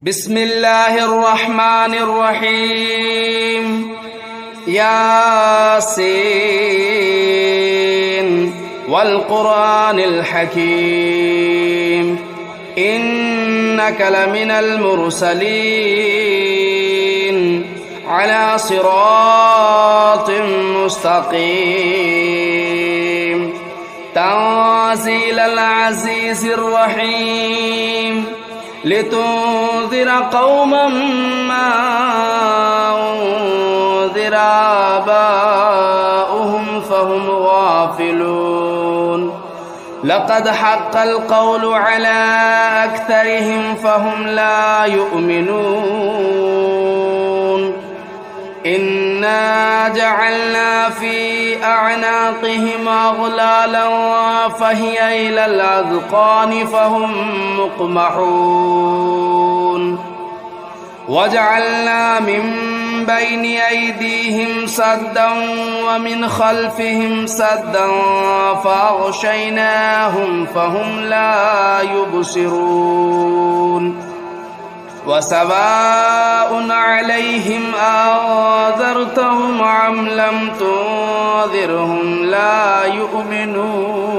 بسم الله الرحمن الرحيم ياسين والقرآن الحكيم إنك لمن المرسلين على صراط مستقيم تنزيل العزيز الرحيم لتنذر قوما ما أنذر آباؤهم فهم غافلون لقد حق القول على أكثرهم فهم لا يؤمنون إنا جعلنا في أعناقهم أغلالا فهي إلى الأذقان فهم مقمحون وجعلنا من بين أيديهم سدا ومن خلفهم سدا فأغشيناهم فهم لا يبصرون وسواء عليهم أنذرتهم أم لم تنذرهم لا يؤمنون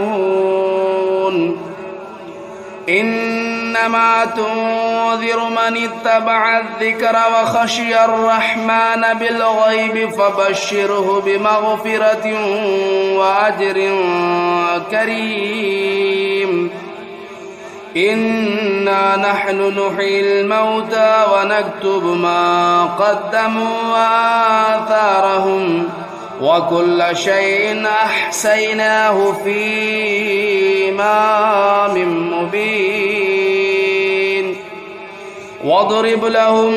إنما تنذر من اتبع الذكر وخشي الرحمن بالغيب فبشره بمغفرة وأجر كريم إنا نحن نحيي الموتى ونكتب ما قدموا وآثارهم وكل شيء أحصيناه في إمام مبين واضرب لهم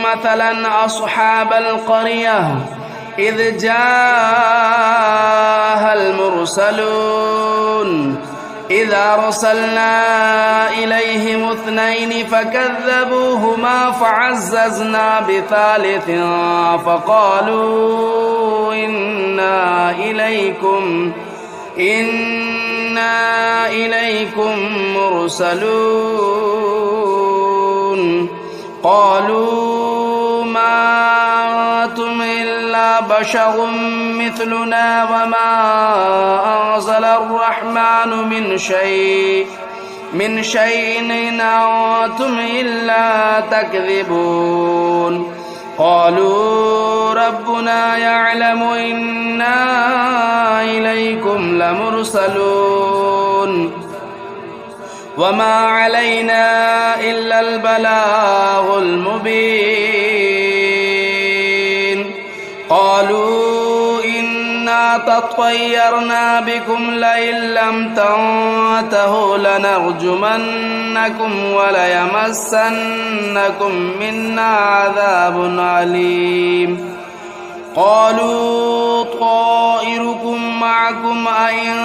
مثلا أصحاب القرية إذ جاءها المرسلون إذا أرسلنا إليهم اثنين فكذبوهما فعززنا بثالث فقالوا إنا إليكم مرسلون قالوا ما أنتم إلا بشر مثلنا وما أنزل الرحمن من شيء إن أنتم إلا تكذبون قالوا ربنا يعلم إنا إليكم لمرسلون وما علينا إلا البلاغ المبين قالوا إنا تطيرنا بكم لئن لم تنتهوا لنرجمنكم وليمسنكم منا عذاب أليم قالوا طائركم معكم أئن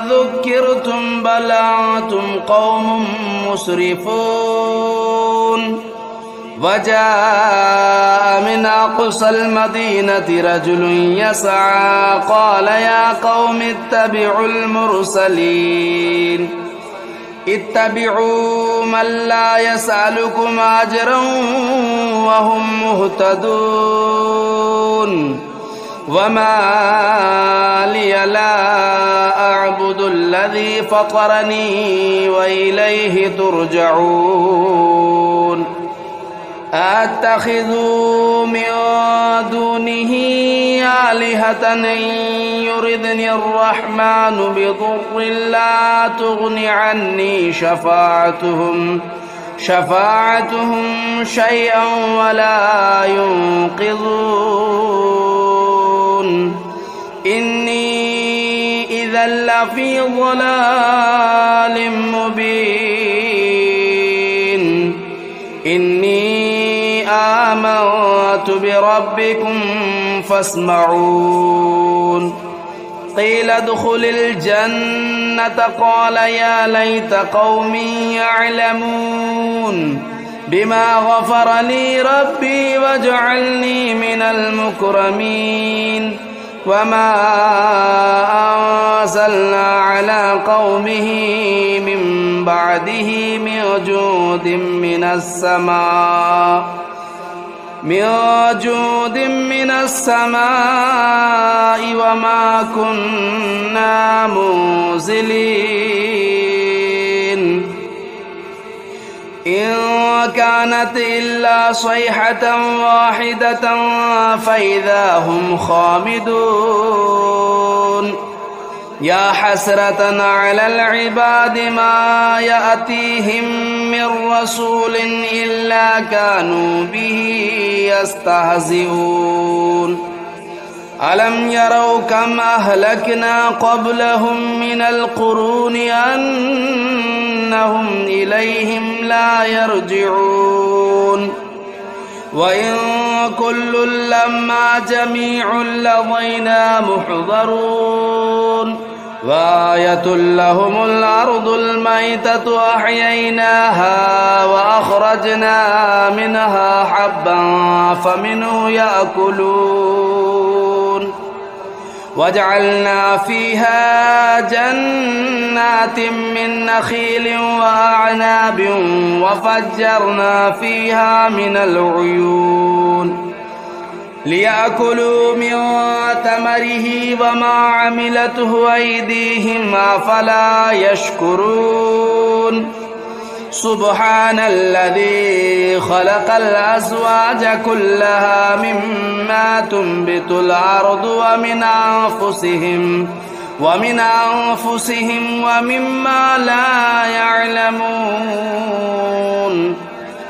ذكرتم بل أنتم قوم مسرفون وجاء من أقصى المدينة رجل يسعى قال يا قوم اتبعوا المرسلين اتبعوا من لا يسألكم أجرا وهم مهتدون وما لي لا أعبد الذي فطرني وإليه ترجعون أتخذوا من دونه آلهة إن يردني الرحمن بضر لا تغن عني شفاعتهم شيئا ولا ينقذون إني إذا لفي ضلال مبين إني آمنت بربكم فاسمعون قيل ادخل الجنة قال يا ليت قومي يعلمون بما غفر لي ربي وجعلني من المكرمين وما أنزلنا على قومه من بعده من جود من السماء وما كنا منزلين إن كانت إلا صيحة واحدة فإذا هم خامدون يا حسرة على العباد ما يأتيهم من رسول إلا كانوا به يستهزئون ألم يروا كم أهلكنا قبلهم من القرون أنهم إليهم لا يرجعون وإن كل لما جميع لدينا محضرون وآية لهم الأرض الميتة أحييناها وأخرجنا منها حبا فمنه يأكلون وجعلنا فيها جنات من نخيل وأعناب وفجرنا فيها من العيون ليأكلوا من ثمره وما عملته أيديهم أفلا يشكرون سبحان الذي خلق الأزواج كلها مما تنبت الأرض ومن أنفسهم ومما لا يعلمون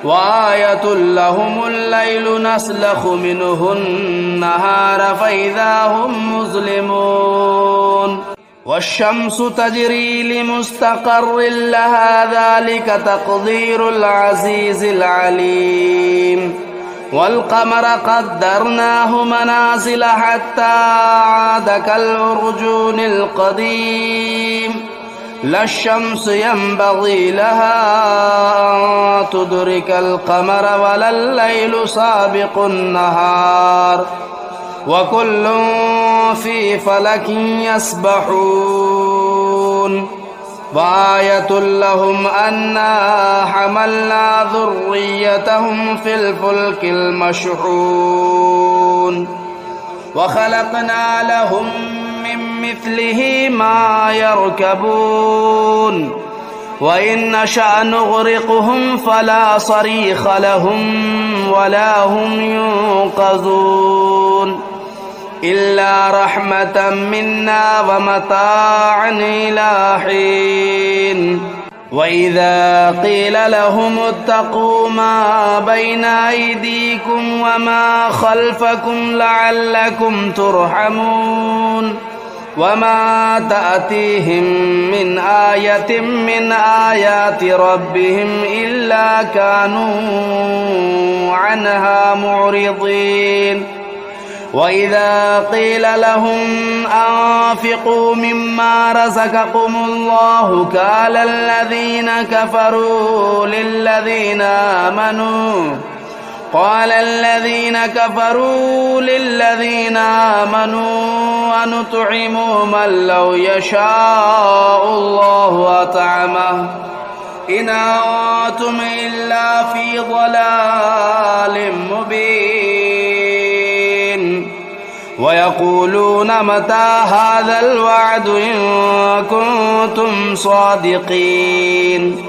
وآية لهم الليل نسلخ منه النهار فإذا هم مظلمون والشمس تجري لمستقر لها ذلك تقدير العزيز العليم والقمر قدرناه منازل حتى عاد كالعرجون القديم لا الشمس ينبغي لها أن تدرك القمر ولا الليل سابق النهار وكل في فلك يسبحون وآية لهم أنا حملنا ذريتهم في الفلك المشحون وخلقنا لهم من مثله ما يركبون وإن نشأ نغرقهم فلا صريخ لهم ولا هم ينقذون إلا رحمة منا ومتاعا إلى حين وإذا قيل لهم اتقوا ما بين أيديكم وما خلفكم لعلكم ترحمون وما تأتيهم من آية من آيات ربهم إلا كانوا عنها معرضين وإذا قيل لهم أنفقوا مما رزقكم الله قال الذين كفروا للذين آمنوا ونطعم من لو يشاء الله أطعمه إن أنتم إلا في ضلال مبين ويقولون متى هذا الوعد إن كنتم صادقين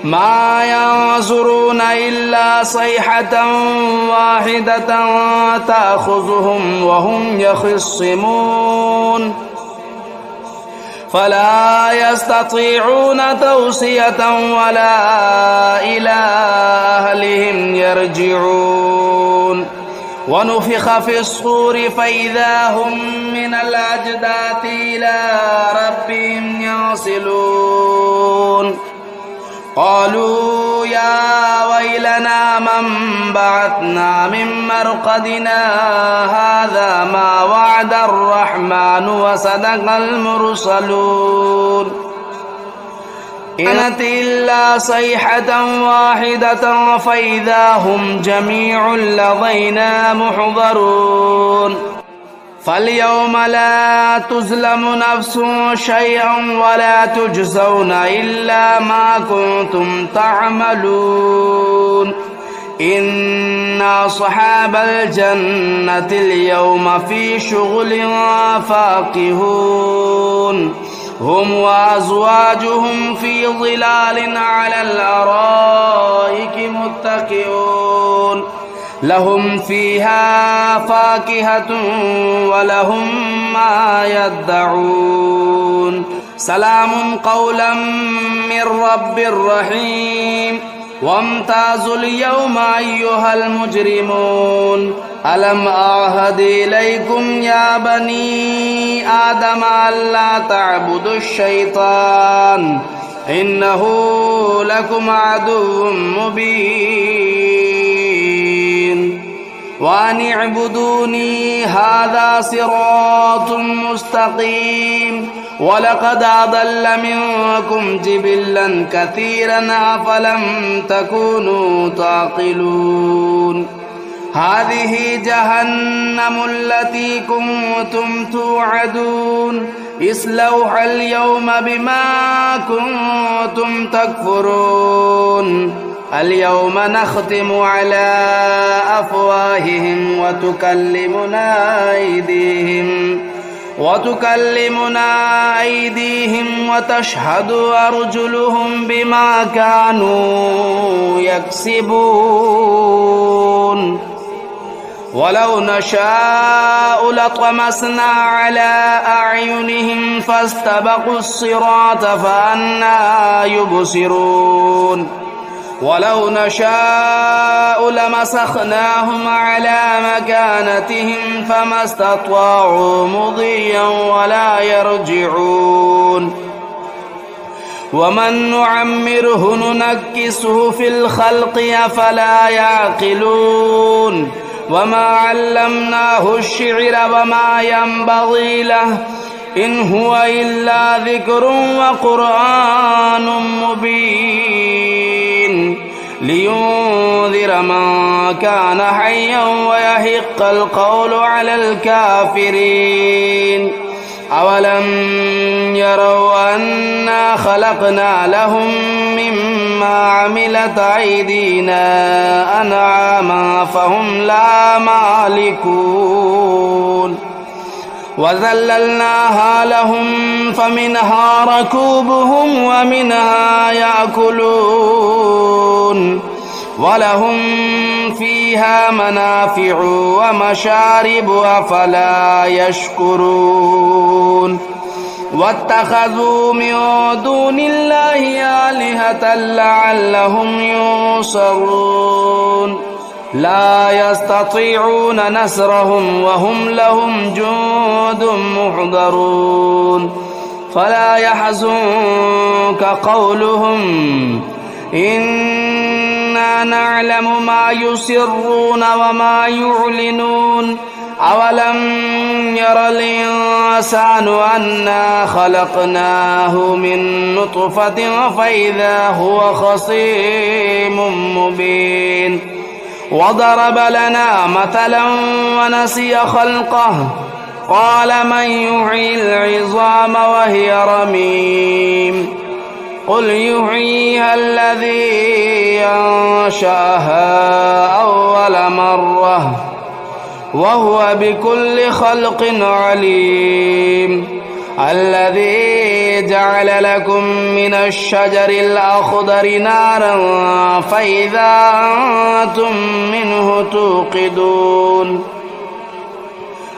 ما ينظرون إلا صيحة واحدة تأخذهم وهم يخصمون فلا يستطيعون توصية ولا إلى أهلهم يرجعون ونفخ في الصور فإذا هم من الأجداث إلى ربهم ينسلون قالوا يا ويلنا من بعثنا من مرقدنا هذا ما وعد الرحمن وصدق المرسلون كانت إلا صيحة واحدة فإذا هم جميع لدينا محضرون فاليوم لا تظلم نفس شيئا ولا تجزون إلا ما كنتم تعملون إن أصحاب الجنة اليوم في شغل فاكهون هم وأزواجهم في ظلال على الأرائك متكئون لهم فيها فاكهة ولهم ما يدعون سلام قولا من رب رحيم وامتازوا اليوم أيها المجرمون ألم أعهد إليكم يا بني آدم ألا تعبدوا الشيطان إنه لكم عدو مبين وأن اعبدوني هذا صراط مستقيم ولقد أضل منكم جبلا كثيرا أفلم تكونوا تعقلون هذه جهنم التي كنتم توعدون اصلوها اليوم بما كنتم تكفرون اليوم نختم على أفواههم وتكلمنا أيديهم وتشهد أرجلهم بما كانوا يكسبون ولو نشاء لطمسنا على أعينهم فاستبقوا الصراط فأنى يبصرون ولو نشاء لمسخناهم على مكانتهم فما استطاعوا مضيا ولا يرجعون ومن نعمره ننكسه في الخلق أفلا يعقلون وما علمناه الشعر وما ينبغي له إن هو إلا ذكر وقرآن مبين لينذر من كان حيا ويحق القول على الكافرين أولم يروا أنا خلقنا لهم مما عملت أيدينا أنعاما فهم لا مالكون وذللناها لهم فمنها ركوبهم ومنها يأكلون ولهم فيها منافع ومشارب أفلا يشكرون واتخذوا من دون الله آلهة لعلهم ينصرون لا يستطيعون نصرهم وهم لهم جند محضرون فلا يحزنك قولهم إنا نعلم ما يسرون وما يعلنون أولم ير الإنسان أنا خلقناه من نطفة فإذا هو خصيم مبين وضرب لنا مثلا ونسي خلقه قال من يحيي العظام وهي رميم قل يحييها الذي أنشأها أول مرة وهو بكل خلق عليم الذي جعل لكم من الشجر الأخضر نارا فإذا أنتم منه توقدون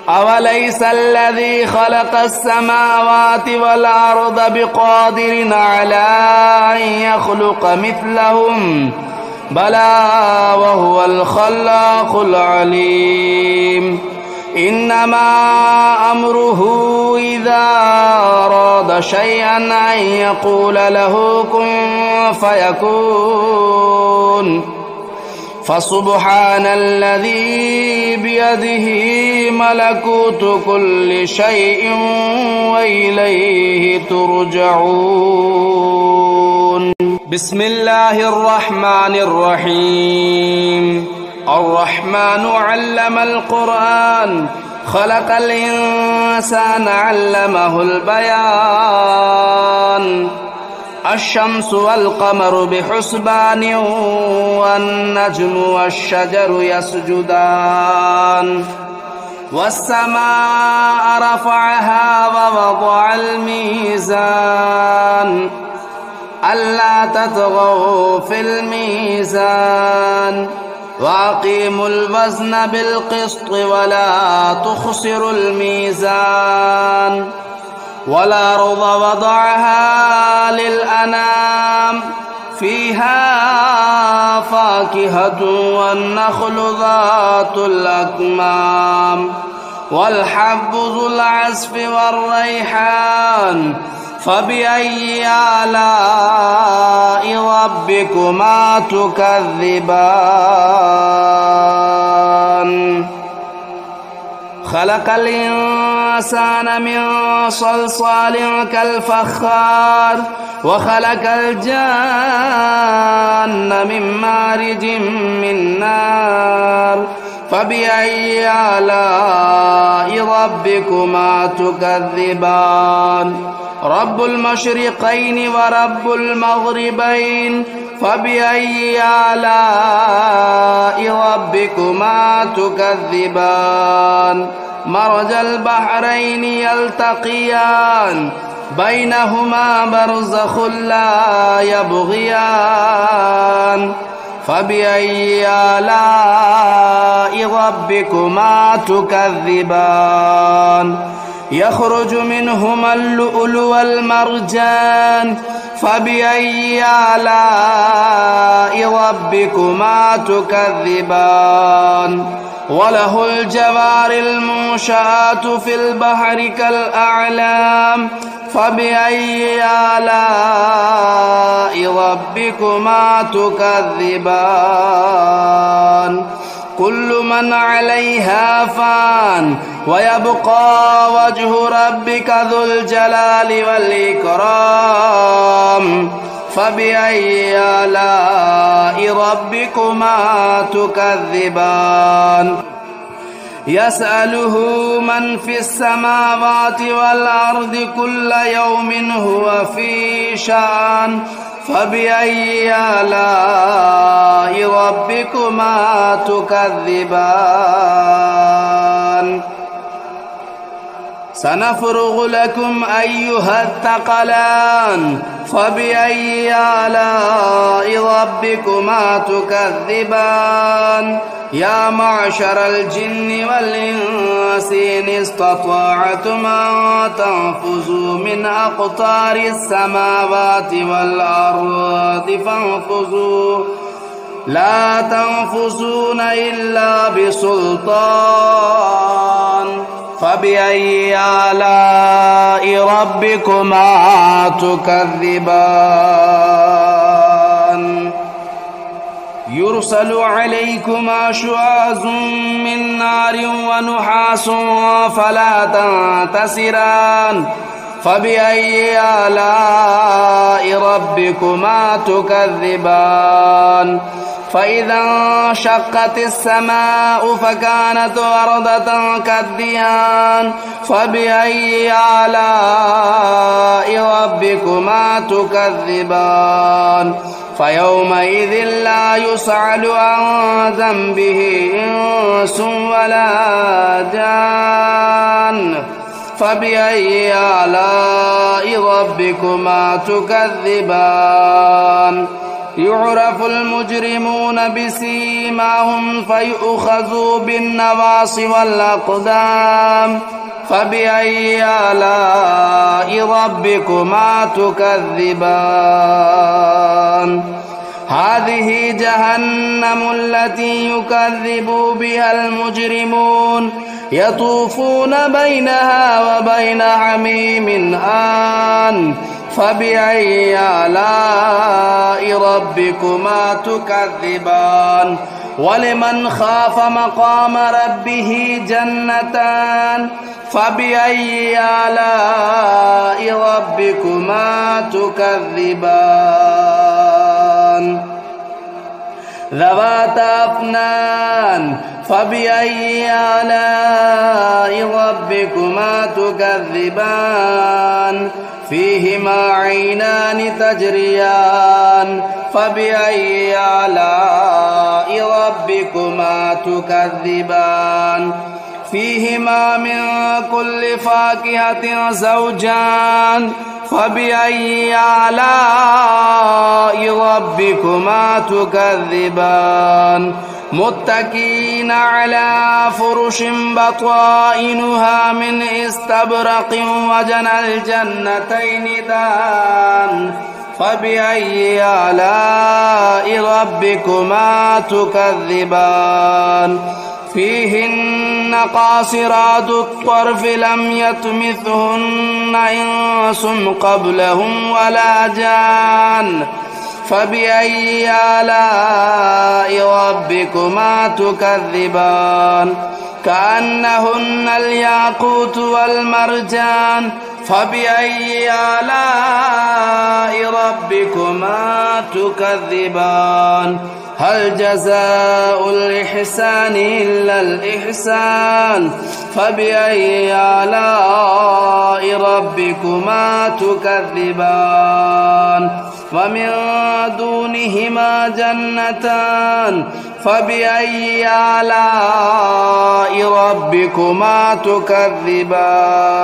أوليس الذي خلق السماوات والأرض بقادر على أن يخلق مثلهم بلى وهو الخلاق العليم إنما أمره إذا أراد شيئا أن يقول له كن فيكون فسبحان الذي بيده ملكوت كل شيء وإليه ترجعون بسم الله الرحمن الرحيم الرحمن علم القرآن خلق الإنسان علمه البيان الشمس والقمر بحسبان والنجم والشجر يسجدان والسماء رفعها ووضع الميزان ألا تطغوا في الميزان وأقيموا الوزن بالقسط ولا تخسروا الميزان والأرض وضعها للأنام فيها فاكهة والنخل ذات الأكمام والحب ذو العصف والريحان فبأي آلاء ربكما تكذبان خلق الإنسان من صلصال كالفخار وخلق الجان من مارج من نار فبأي آلاء ربكما تكذبان رب المشرقين ورب المغربين فبأي آلاء ربكما تكذبان مرج البحرين يلتقيان بينهما برزخ لا يبغيان فبأي آلاء ربكما تكذبان يخرج منهما اللؤلؤ والمرجان فبأي آلاء ربكما تكذبان وله الجوار المنشآت في البحر كالأعلام فبأي آلاء ربكما تكذبان كل من عليها فان ويبقى وجه ربك ذو الجلال والإكرام فبأي آلاء ربكما تكذبان يسأله من في السماوات والأرض كل يوم هو في شأن فبأي آلاء ربكما تكذبان سنفرغ لكم أيها الثقلان فبأي آلاء ربكما تكذبان يا معشر الجن والإنس إن استطعتم أن تنفذوا من أقطار السماوات والأرض فانفذوا لا تنفذون إلا بسلطان فبأي آلاء ربكما تكذبان يرسل عليكما شواظ من نار ونحاس فلا تنتصران فبأي آلاء ربكما تكذبان فإذا انشقت السماء فكانت وردة كالدهان فبأي آلاء ربكما تكذبان فيومئذ لا يسأل عن ذنبه إنس ولا جان فبأي آلاء ربكما تكذبان يعرف المجرمون بسيماهم فيؤخذوا بالنواصي والأقدام فبأي آلاء ربكما تكذبان هذه جهنم التي يكذب بها المجرمون يطوفون بينها وبين حميم آن فبأي آلاء ربكما تكذبان ولمن خاف مقام ربه جنتان فبأي آلاء ربكما تكذبان ذواتا أفنان فبأي آلاء ربكما تكذبان فيهما عينان تجريان فبأي آلاء ربكما تكذبان فيهما من كل فاكهة زوجان فبأي آلاء ربكما تكذبان متكئين على فرش بطائنها من استبرق وجنى الجنتين دان فبأي آلاء ربكما تكذبان فيهن قاصرات الطرف لم يطمثهن إنس قبلهم ولا جان فبأي آلاء ربكما تكذبان كأنهن الياقوت والمرجان فبأي آلاء ربكما تكذبان هل جزاء الإحسان إلا الإحسان فبأي آلاء ربكما تكذبان ومن دونهما جنتان فبأي آلاء ربكما تكذبان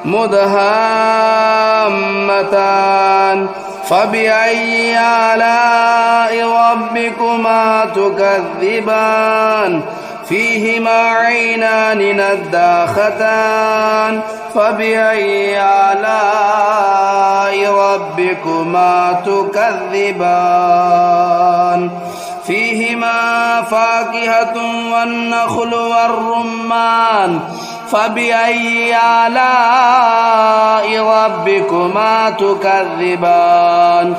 مدهامتان فبأي آلاء ربكما تكذبان فيهما عينان نضاختان فبأي آلاء ربكما تكذبان فيهما فاكهة والنخل والرمان فبأي آلاء ربكما تكذبان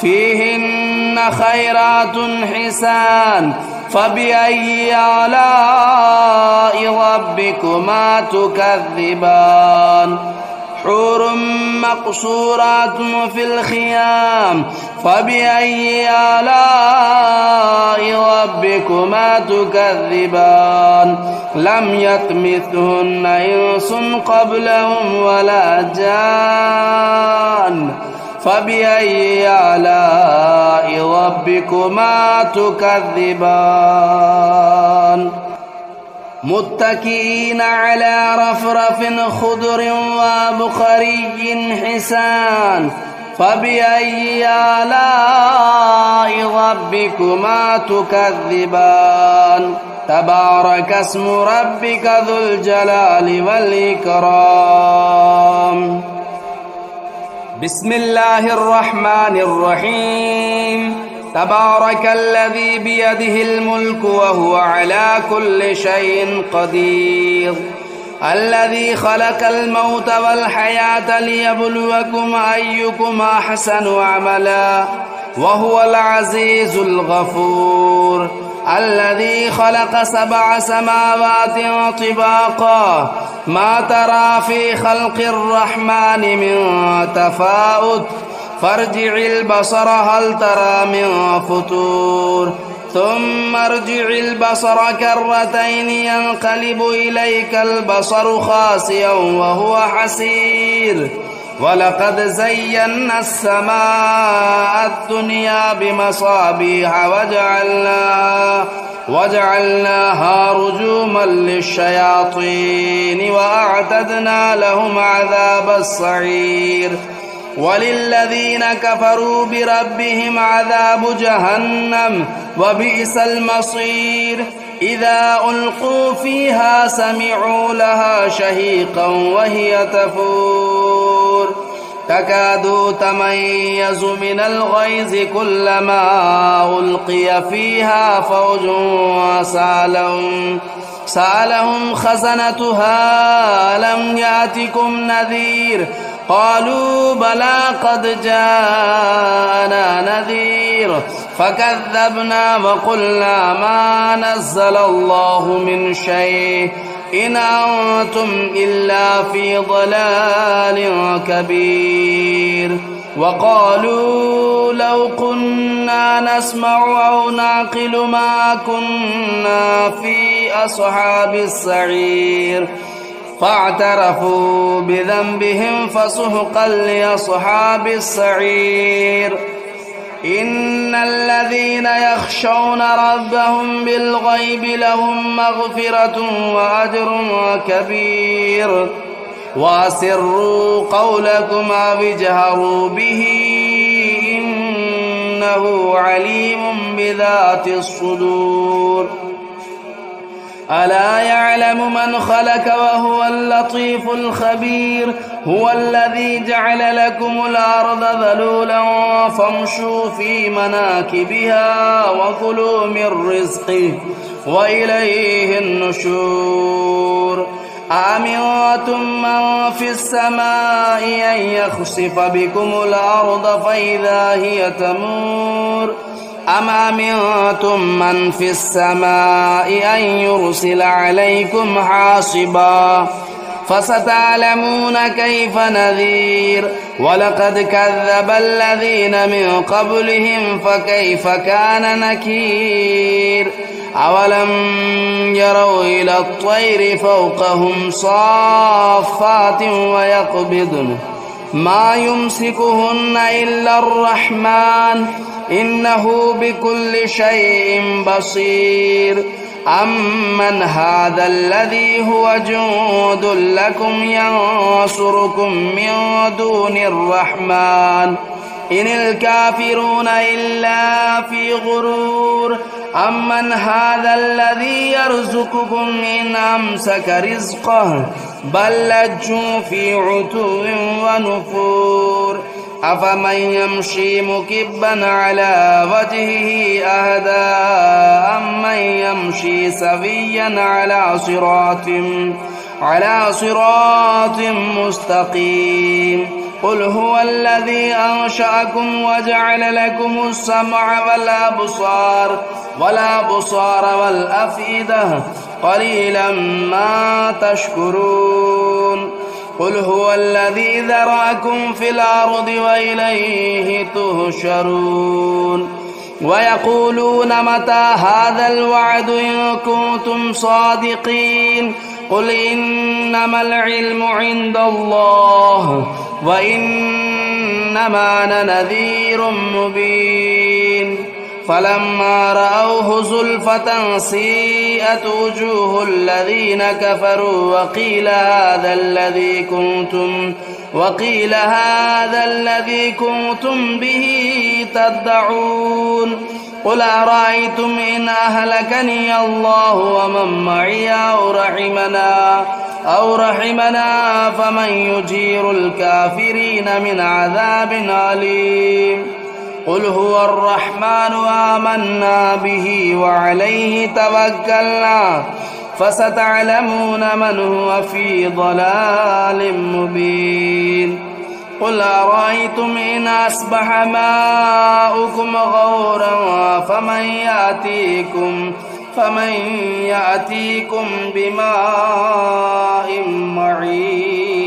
فيهن خيرات حسان فبأي آلاء ربكما تكذبان حور مقصورات في الخيام فبأي آلاء ربكما تكذبان لم يطمثهن إنس قبلهم ولا جان فبأي آلاء ربكما تكذبان متكئين على رفرف خضر وبخري حسان فبأي آلاء ربكما تكذبان تبارك اسم ربك ذو الجلال والإكرام بسم الله الرحمن الرحيم تبارك الذي بيده الملك وهو على كل شيء قدير الذي خلق الموت والحياة ليبلوكم أيكم أحسن عملا وهو العزيز الغفور الذي خلق 7 سماوات طباقا ما ترى في خلق الرحمن من تفاوت فارجع البصر هل ترى من فطور ثم ارجع البصر كرتين ينقلب إليك البصر خاسئا وهو حسير ولقد زينا السماء الدنيا بمصابيح وجعلناها رجوما للشياطين وأعتدنا لهم عذاب السعير وللذين كفروا بربهم عذاب جهنم وبئس المصير إذا ألقوا فيها سمعوا لها شهيقا وهي تفور تكاد تميز من الغيظ كلما ألقي فيها فوج سألهم خزنتها لم يأتكم نذير قالوا بلى قد جاءنا نذير فكذبنا وقلنا ما نزل الله من شيء إن أنتم إلا في ضلال كبير وقالوا لو كنا نسمع أو نعقل ما كنا في أصحاب السعير فاعترفوا بذنبهم فسحقا لأصحاب السعير. إن الذين يخشون ربهم بالغيب لهم مغفرة وأجر كبير. وأسروا قولكم أو اجهروا به إنه عليم بذات الصدور. ألا يعلم من خلق وهو اللطيف الخبير. هو الذي جعل لكم الأرض ذلولا فامشوا في مناكبها وكلوا من رزقه وإليه النشور. أأمنتم من في السماء أن يخسف بكم الأرض فإذا هي تمور أم أمنتم من في السماء أن يرسل عليكم حاصبا فستعلمون كيف نذير. ولقد كذب الذين من قبلهم فكيف كان نكير. أولم يروا إلى الطير فوقهم صافات ويقبضن ما يمسكهن إلا الرحمن إنه بكل شيء بصير. أمن هذا الذي هو جند لكم ينصركم من دون الرحمن إن الكافرون إلا في غرور. أمن هذا الذي يرزقكم إن أمسك رزقه بل لجوا في عتو ونفور. أفمن يمشي مكبا على وجهه أهدى أمن يمشي سويا على صراط مستقيم. قل هو الذي أنشأكم وجعل لكم السمع والأبصار والأفئدة قليلا ما تشكرون. قل هو الذي ذرأكم في الأرض وإليه تهشرون. ويقولون متى هذا الوعد إن كنتم صادقين. قل إنما العلم عند الله وإنما أنا نذير مبين. فلما رأوه زلفة سيئت وجوه الذين كفروا وقيل هذا الذي كنتم به تدعون. قل أرأيتم إن أهلكني الله ومن معي أو رحمنا فمن يجير الكافرين من عذاب أليم. قل هو الرحمن آمنا به وعليه توكلنا فستعلمون من هو في ضلال مبين. قل أرأيتم إن أصبح ماؤكم غورا فمن يأتيكم بماء معين.